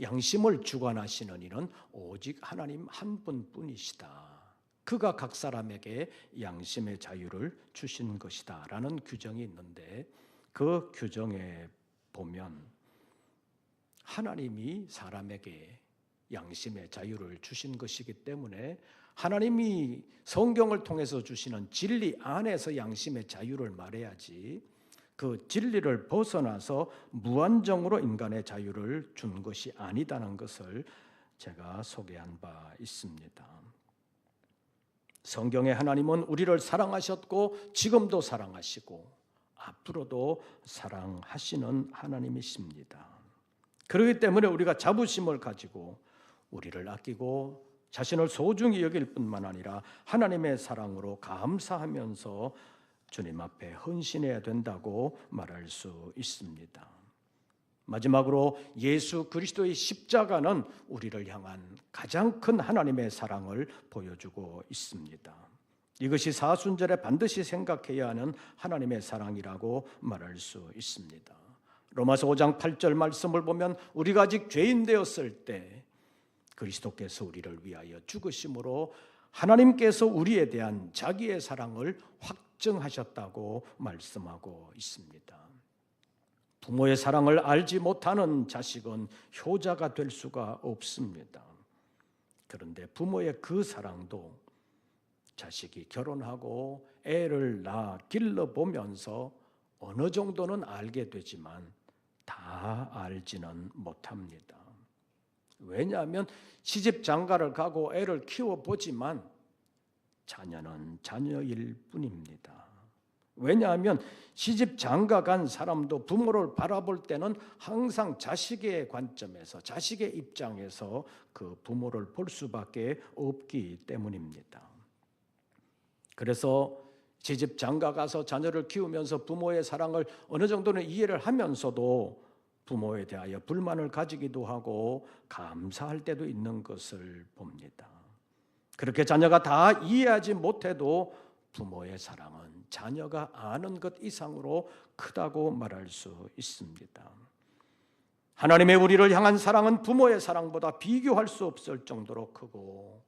양심을 주관하시는 이는 오직 하나님 한 분뿐이시다. 그가 각 사람에게 양심의 자유를 주신 것이다 라는 규정이 있는데, 그 규정에 보면 하나님이 사람에게 양심의 자유를 주신 것이기 때문에 하나님이 성경을 통해서 주시는 진리 안에서 양심의 자유를 말해야지, 그 진리를 벗어나서 무한정으로 인간의 자유를 준 것이 아니다는 것을 제가 소개한 바 있습니다. 성경의 하나님은 우리를 사랑하셨고 지금도 사랑하시고 앞으로도 사랑하시는 하나님이십니다. 그렇기 때문에 우리가 자부심을 가지고 우리를 아끼고 자신을 소중히 여길 뿐만 아니라 하나님의 사랑으로 감사하면서 주님 앞에 헌신해야 된다고 말할 수 있습니다. 마지막으로 예수 그리스도의 십자가는 우리를 향한 가장 큰 하나님의 사랑을 보여주고 있습니다. 이것이 사순절에 반드시 생각해야 하는 하나님의 사랑이라고 말할 수 있습니다. 로마서 5장 8절 말씀을 보면 우리가 아직 죄인 되었을 때 그리스도께서 우리를 위하여 죽으심으로 하나님께서 우리에 대한 자기의 사랑을 확증하셨다고 말씀하고 있습니다. 부모의 사랑을 알지 못하는 자식은 효자가 될 수가 없습니다. 그런데 부모의 그 사랑도 자식이 결혼하고 애를 낳아 길러보면서 어느 정도는 알게 되지만 다 알지는 못합니다. 왜냐하면 시집 장가를 가고 애를 키워보지만 자녀는 자녀일 뿐입니다. 왜냐하면 시집 장가 간 사람도 부모를 바라볼 때는 항상 자식의 관점에서, 자식의 입장에서 그 부모를 볼 수밖에 없기 때문입니다. 그래서 시집 장가 가서 자녀를 키우면서 부모의 사랑을 어느 정도는 이해를 하면서도 부모에 대하여 불만을 가지기도 하고 감사할 때도 있는 것을 봅니다. 그렇게 자녀가 다 이해하지 못해도 부모의 사랑은 자녀가 아는 것 이상으로 크다고 말할 수 있습니다. 하나님의 우리를 향한 사랑은 부모의 사랑보다 비교할 수 없을 정도로 크고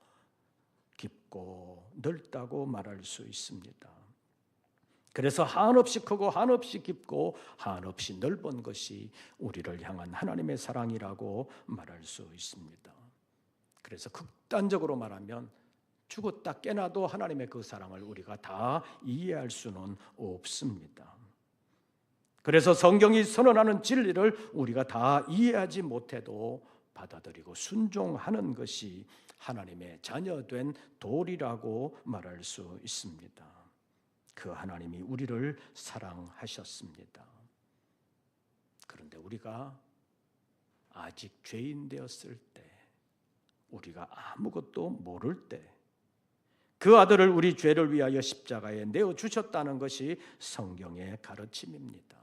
깊고 넓다고 말할 수 있습니다. 그래서 한없이 크고 한없이 깊고 한없이 넓은 것이 우리를 향한 하나님의 사랑이라고 말할 수 있습니다. 그래서 극단적으로 말하면 죽었다 깨나도 하나님의 그 사랑을 우리가 다 이해할 수는 없습니다. 그래서 성경이 선언하는 진리를 우리가 다 이해하지 못해도 받아들이고 순종하는 것이 하나님의 자녀된 도리라고 말할 수 있습니다. 그 하나님이 우리를 사랑하셨습니다. 그런데 우리가 아직 죄인 되었을 때, 우리가 아무것도 모를 때 그 아들을 우리 죄를 위하여 십자가에 내어주셨다는 것이 성경의 가르침입니다.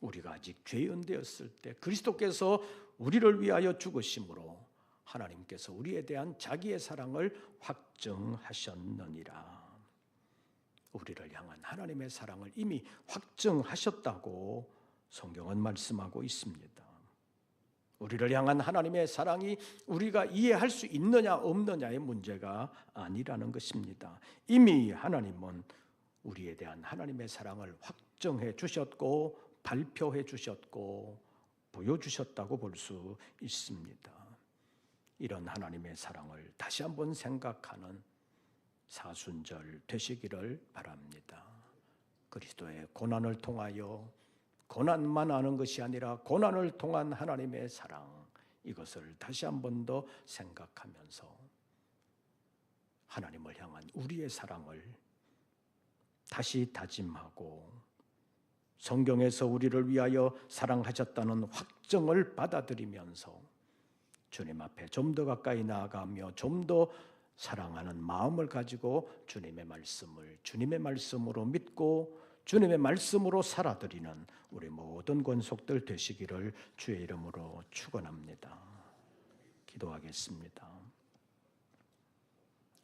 우리가 아직 죄인 되었을 때 그리스도께서 우리를 위하여 죽으심으로 하나님께서 우리에 대한 자기의 사랑을 확증하셨느니라. 우리를 향한 하나님의 사랑을 이미 확증하셨다고 성경은 말씀하고 있습니다. 우리를 향한 하나님의 사랑이 우리가 이해할 수 있느냐 없느냐의 문제가 아니라는 것입니다. 이미 하나님은 우리에 대한 하나님의 사랑을 확정해 주셨고 발표해 주셨고 보여주셨다고 볼 수 있습니다. 이런 하나님의 사랑을 다시 한번 생각하는 사순절 되시기를 바랍니다. 그리스도의 고난을 통하여 고난만 아는 것이 아니라 고난을 통한 하나님의 사랑, 이것을 다시 한 번 더 생각하면서 하나님을 향한 우리의 사랑을 다시 다짐하고 성경에서 우리를 위하여 사랑하셨다는 확정을 받아들이면서 주님 앞에 좀 더 가까이 나아가며 좀 더 사랑하는 마음을 가지고 주님의 말씀을 주님의 말씀으로 믿고 주님의 말씀으로 살아드리는 우리 모든 권속들 되시기를 주의 이름으로 축원합니다. 기도하겠습니다.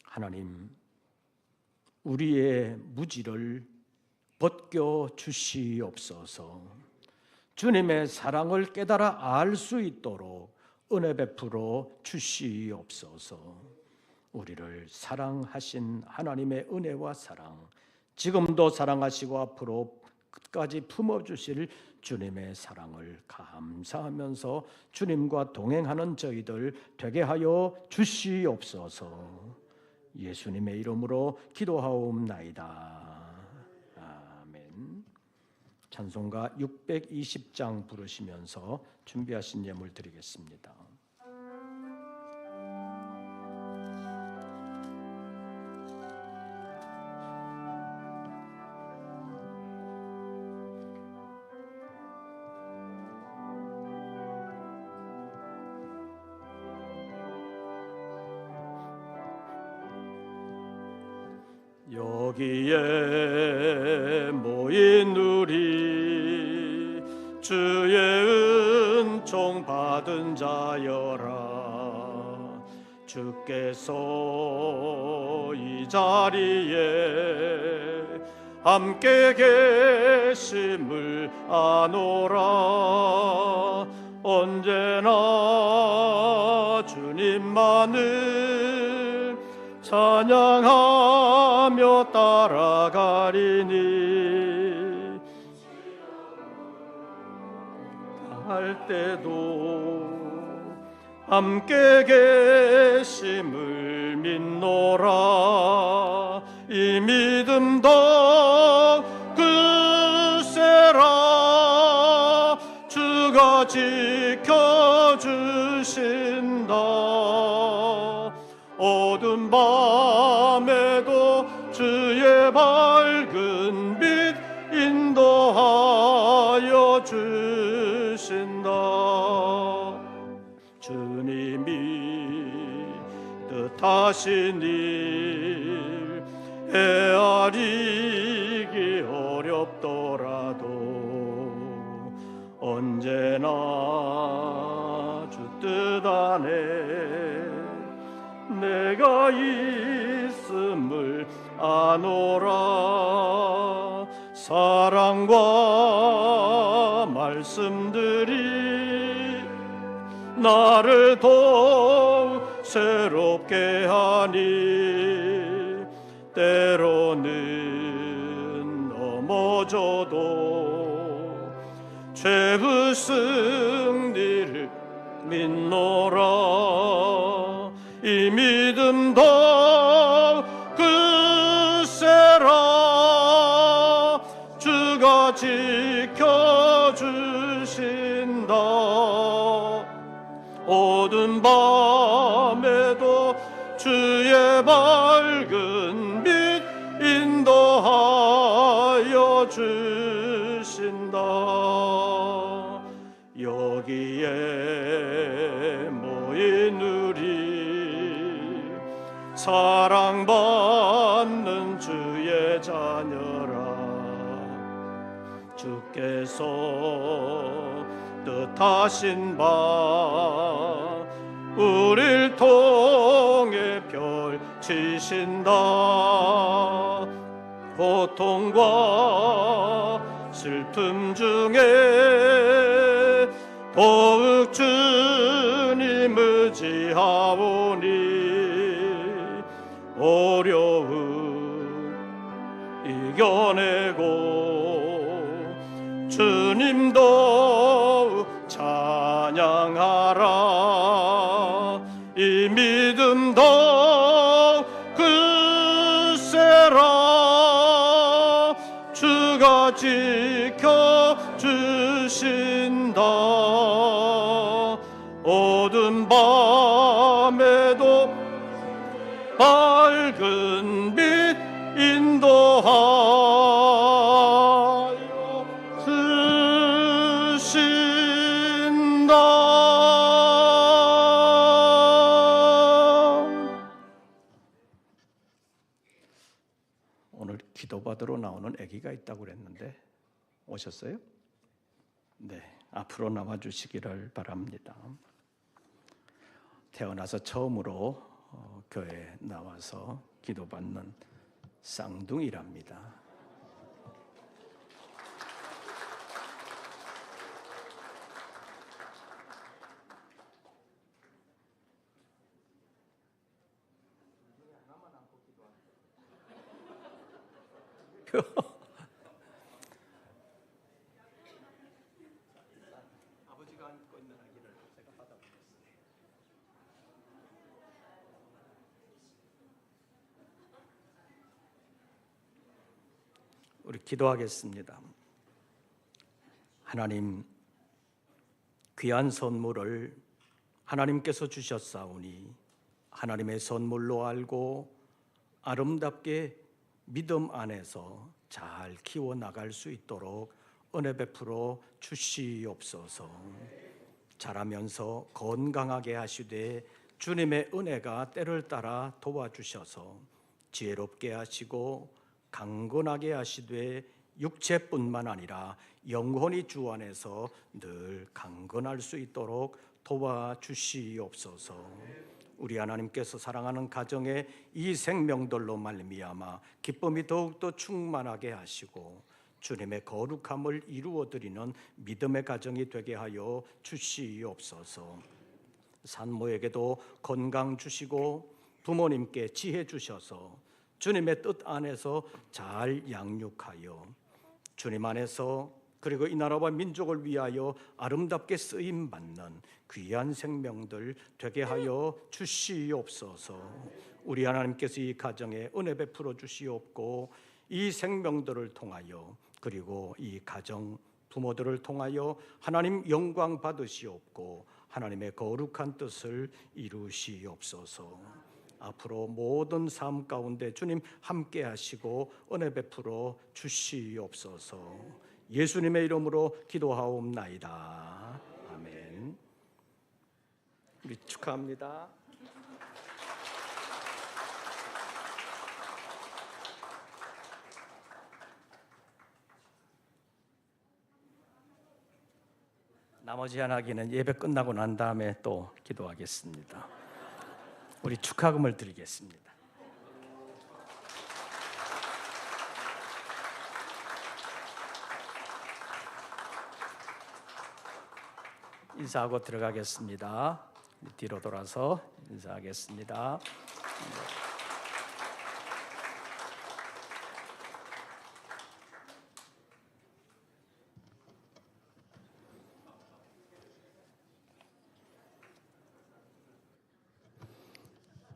하나님, 우리의 무지를 벗겨 주시옵소서. 주님의 사랑을 깨달아 알 수 있도록 은혜 베풀어 주시옵소서. 우리를 사랑하신 하나님의 은혜와 사랑, 지금도 사랑하시고 앞으로 끝까지 품어주실 주님의 사랑을 감사하면서 주님과 동행하는 저희들 되게 하여 주시옵소서. 예수님의 이름으로 기도하옵나이다. 아멘. 찬송가 620장 부르시면서 준비하신 예물 드리겠습니다. 여기에 모인 우리 주의 은총 받은 자여라. 주께서 이 자리에 함께 계심을 아노라. 언제나 주님만을 찬양하며 따라가리니 갈 때도 함께 계심을 믿노라. 이 믿음 더 굳세라. 주가 지켜주신다. 어두운 밤에도 주의 밝은 주님이 뜻하신 일 헤아리기 어렵더라도 언제나 주 뜻 안에 내가 있음을 아노라. 사랑과 말씀들이 나를 더욱 새롭게 하니 때로는 넘어져도 죄의 승리를 믿노라. 이 믿음 더 굳세라. 주가 지켜주신다. 어두운 밤에도 주의 밝은 빛 인도하여 주신다. 여기에 모인 우리 사랑받는 주의 자녀라. 주께서 뜻하신 바 우릴 통해 펼치신다. 고통과 슬픔 중에 더욱 주님 의지하오니 어려움 이겨내고 주님도 찬양하라. 이 믿음 더 굳세라. 주가 지켜주신다. 어두운 밤에도 밝은 빛 인도하여 주신다. 오늘 기도받으러 나오는 아기가 있다고 그랬는데 오셨어요? 네, 앞으로 나와주시기를 바랍니다. 태어나서 처음으로 교회에 나와서 기도받는 쌍둥이랍니다. 아버지가 안고 있는 아기를 제가 받아보겠습니다. 우리 기도하겠습니다. 하나님, 귀한 선물을 하나님께서 주셨사오니 하나님의 선물로 알고 아름답게 믿음 안에서 잘 키워나갈 수 있도록 은혜 베풀어 주시옵소서. 자라면서 건강하게 하시되 주님의 은혜가 때를 따라 도와주셔서 지혜롭게 하시고 강건하게 하시되 육체뿐만 아니라 영혼이 주 안에서 늘 강건할 수 있도록 도와주시옵소서. 우리 하나님께서 사랑하는 가정에 이 생명들로 말미암아 기쁨이 더욱더 충만하게 하시고 주님의 거룩함을 이루어드리는 믿음의 가정이 되게 하여 주시옵소서. 산모에게도 건강 주시고 부모님께 지혜 주셔서 주님의 뜻 안에서 잘 양육하여 주님 안에서 그리고 이 나라와 민족을 위하여 아름답게 쓰임 받는 귀한 생명들 되게 하여 주시옵소서. 우리 하나님께서 이 가정에 은혜 베풀어 주시옵고 이 생명들을 통하여 그리고 이 가정 부모들을 통하여 하나님 영광 받으시옵고 하나님의 거룩한 뜻을 이루시옵소서. 앞으로 모든 삶 가운데 주님 함께 하시고 은혜 베풀어 주시옵소서. 예수님의 이름으로 기도하옵나이다. 아멘. 우리 축하합니다. 나머지 하나기는 예배 끝나고 난 다음에 또 기도하겠습니다. 우리 축하금을 드리겠습니다. 인사하고 들어가겠습니다. 뒤로 돌아서 인사하겠습니다.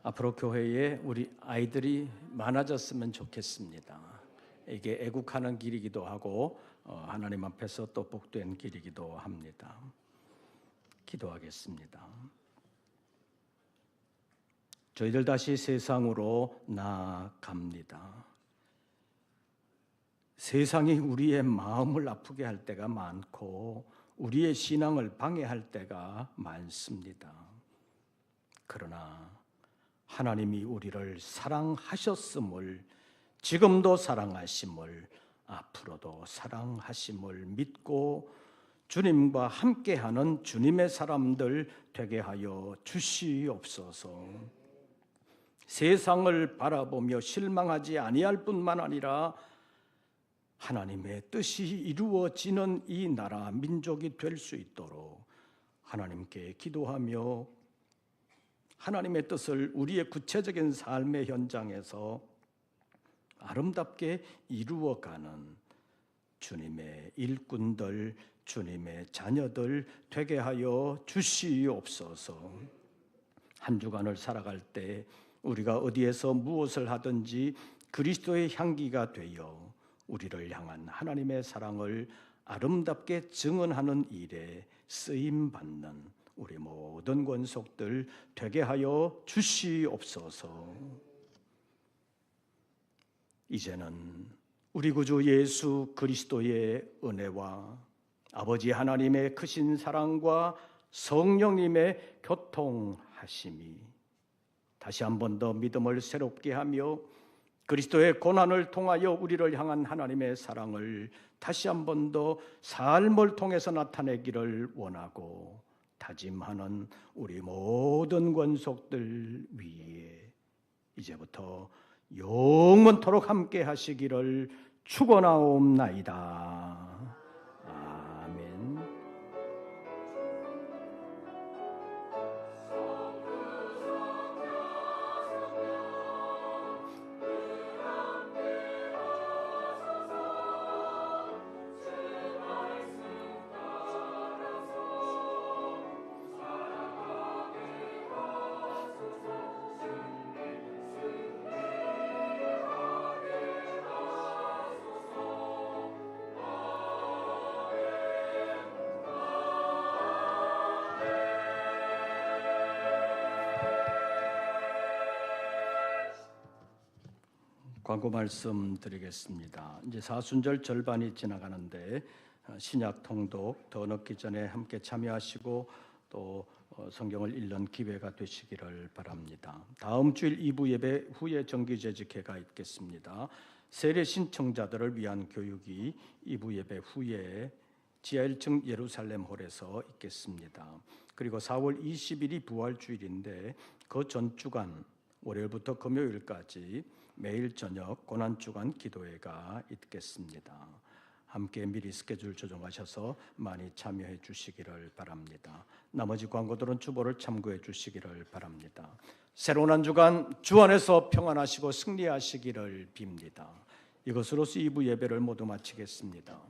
앞으로 교회에 우리 아이들이 많아졌으면 좋겠습니다. 이게 애국하는 길이기도 하고 하나님 앞에서 또 복된 길이기도 합니다. 기도하겠습니다. 저희들 다시 세상으로 나아갑니다. 세상이 우리의 마음을 아프게 할 때가 많고 우리의 신앙을 방해할 때가 많습니다. 그러나 하나님이 우리를 사랑하셨음을, 지금도 사랑하심을, 앞으로도 사랑하심을 믿고 주님과 함께하는 주님의 사람들 되게 하여 주시옵소서. 세상을 바라보며 실망하지 아니할 뿐만 아니라 하나님의 뜻이 이루어지는 이 나라 민족이 될 수 있도록 하나님께 기도하며 하나님의 뜻을 우리의 구체적인 삶의 현장에서 아름답게 이루어가는 주님의 일꾼들, 주님의 자녀들 되게 하여 주시옵소서. 한 주간을 살아갈 때 우리가 어디에서 무엇을 하든지 그리스도의 향기가 되어 우리를 향한 하나님의 사랑을 아름답게 증언하는 일에 쓰임받는 우리 모든 권속들 되게 하여 주시옵소서. 이제는 우리 구주 예수 그리스도의 은혜와 아버지 하나님의 크신 사랑과 성령님의 교통하심이 다시 한 번 더 믿음을 새롭게 하며 그리스도의 고난을 통하여 우리를 향한 하나님의 사랑을 다시 한 번 더 삶을 통해서 나타내기를 원하고 다짐하는 우리 모든 권속들 위에 이제부터 영원토록 함께 하시기를 축원하옵나이다. 아멘. 광고 말씀 드리겠습니다. 이제 사순절 절반이 지나가는데 신약 통독 더 넣기 전에 함께 참여하시고 또 성경을 읽는 기회가 되시기를 바랍니다. 다음 주일 2부 예배 후에 정기재직회가 있겠습니다. 세례 신청자들을 위한 교육이 2부 예배 후에 지하 1층 예루살렘홀에서 있겠습니다. 그리고 4월 20일이 부활주일인데 그 전주간 월요일부터 금요일까지 매일 저녁 고난주간 기도회가 있겠습니다. 함께 미리 스케줄 조정하셔서 많이 참여해 주시기를 바랍니다. 나머지 광고들은 주보를 참고해 주시기를 바랍니다. 새로운 한 주간 주 안에서 평안하시고 승리하시기를 빕니다. 이것으로서 2부 예배를 모두 마치겠습니다.